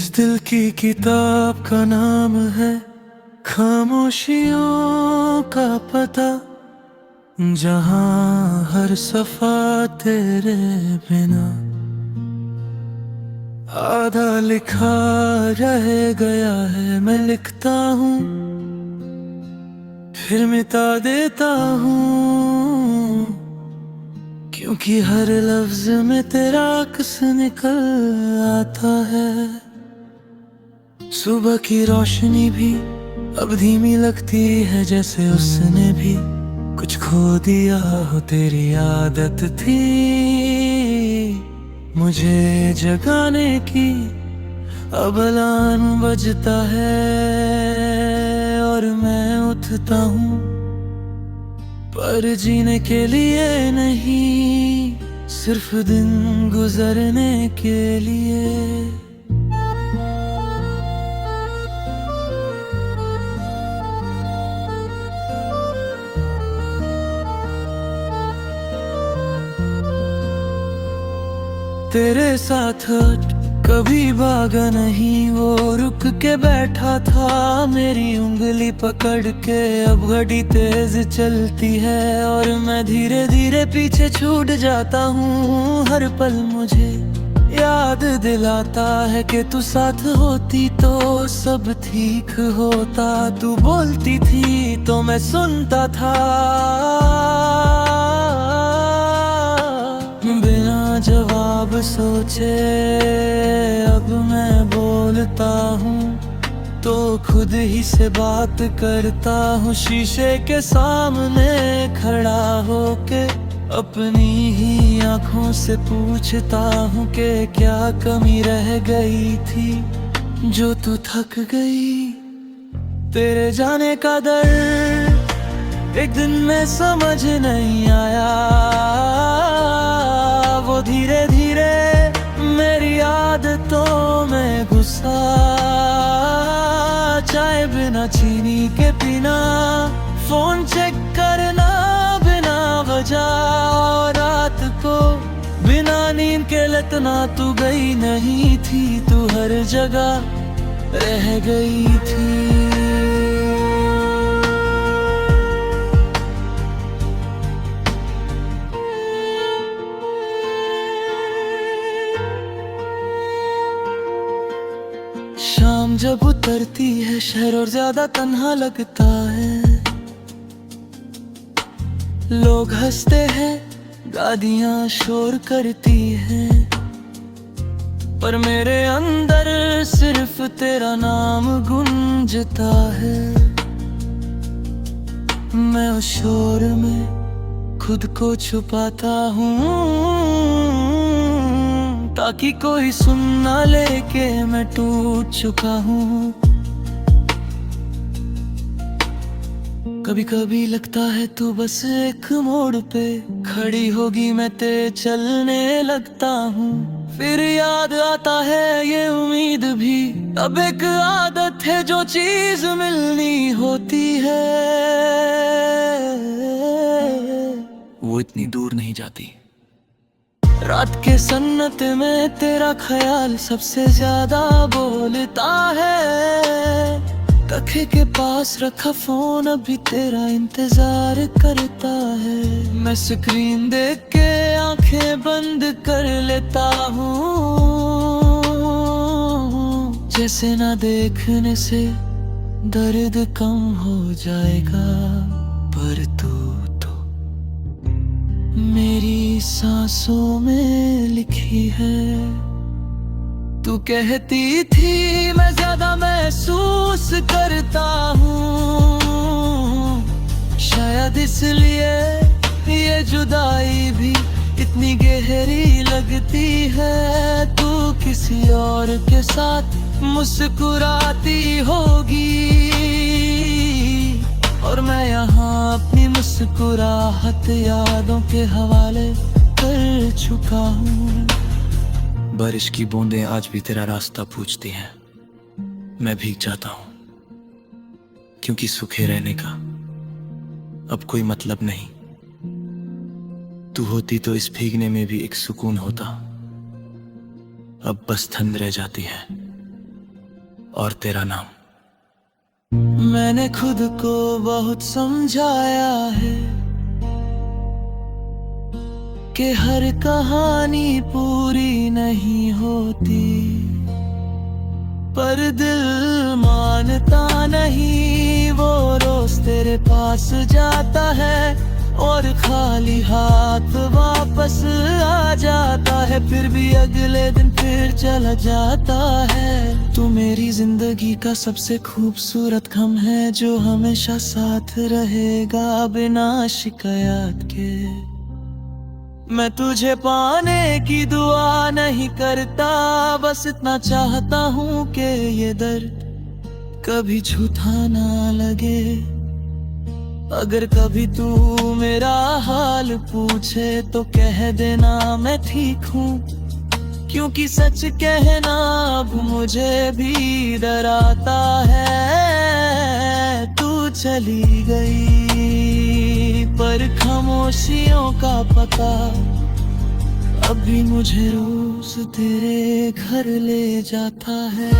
इस दिल की किताब का नाम है खामोशियों का पता, जहां हर सफा तेरे बिना आधा लिखा रह गया है। मैं लिखता हूँ फिर मिटा देता हूँ, क्योंकि हर लफ्ज में तेरा अक्स निकल आता है। सुबह की रोशनी भी अब धीमी लगती है, जैसे उसने भी कुछ खो दिया हो। तेरी आदत थी मुझे जगाने की, अब अलार्म बजता है और मैं उठता हूँ, पर जीने के लिए नहीं, सिर्फ दिन गुजरने के लिए। तेरे साथ कभी भागा नहीं, वो रुक के बैठा था मेरी उंगली पकड़ के। अब घड़ी तेज चलती है और मैं धीरे धीरे पीछे छूट जाता हूँ। हर पल मुझे याद दिलाता है कि तू साथ होती तो सब ठीक होता। तू बोलती थी तो मैं सुनता था, बिना जवाब सोचे अब मैं बोलता हूँ, तो खुद ही से बात करता हूँ। शीशे के सामने खड़ा होके अपनी ही आंखों से पूछता हूँ कि क्या कमी रह गई थी जो तू थक गई। तेरे जाने का दर्द एक दिन में समझ नहीं आया, वो धीरे धीरे मेरी आदतों में घुसा। चाय बिना चीनी के पीना, फोन चेक करना बिना वजह, रात को बिना नींद के लतना। तू गई नहीं थी, तू हर जगह रह गई थी। शाम जब उतरती है शहर और ज्यादा तन्हा लगता है। लोग हंसते हैं, गाड़ियां शोर करती हैं, पर मेरे अंदर सिर्फ तेरा नाम गूंजता है। मैं उस शोर में खुद को छुपाता हूँ, ताकि कोई सुन ना ले के मैं टूट चुका हूँ। कभी कभी लगता है तू बस एक मोड़ पे खड़ी होगी, मैं तेरे चलने लगता हूँ। फिर याद आता है ये उम्मीद भी अब एक आदत है, जो चीज मिलनी होती है वो इतनी दूर नहीं जाती। रात के सन्नत में तेरा ख्याल सबसे ज्यादा बोलता है। तखे के पास रखा फोन अभी तेरा इंतजार करता है। मैं स्क्रीन देख के आंखें बंद कर लेता हूँ, जैसे ना देखने से दर्द कम हो जाएगा। पर तू मेरी सांसों में लिखी है। तू कहती थी मैं ज्यादा महसूस करता हूँ, शायद इसलिए ये जुदाई भी इतनी गहरी लगती है। तू किसी और के साथ मुस्कुराती होगी और मैं यहाँ अपनी मुस्कुराहट यादों के हवाले कर चुका हूँ। बारिश की बूंदें आज भी तेरा रास्ता पूछती हैं, मैं भीग जाता हूँ, क्योंकि सूखे रहने का अब कोई मतलब नहीं। तू होती तो इस भीगने में भी एक सुकून होता, अब बस ठंड रह जाती है। और तेरा नाम। मैंने खुद को बहुत समझाया है कि हर कहानी पूरी नहीं होती, पर दिल मानता नहीं। वो रोज तेरे पास जाता है और खाली हाथ वापस आ जाता है, फिर भी अगले दिन फिर चला जाता है। तू मेरी जिंदगी का सबसे खूबसूरत गम है, जो हमेशा साथ रहेगा बिना शिकायत के। मैं तुझे पाने की दुआ नहीं करता, बस इतना चाहता हूँ कि ये दर्द कभी झूठा ना लगे। अगर कभी तू मेरा हाल पूछे तो कह देना मैं ठीक हूँ, क्योंकि सच कहना अब मुझे भी डराता है। तू चली गई पर खामोशियों का पता अभी मुझे रोज तेरे घर ले जाता है।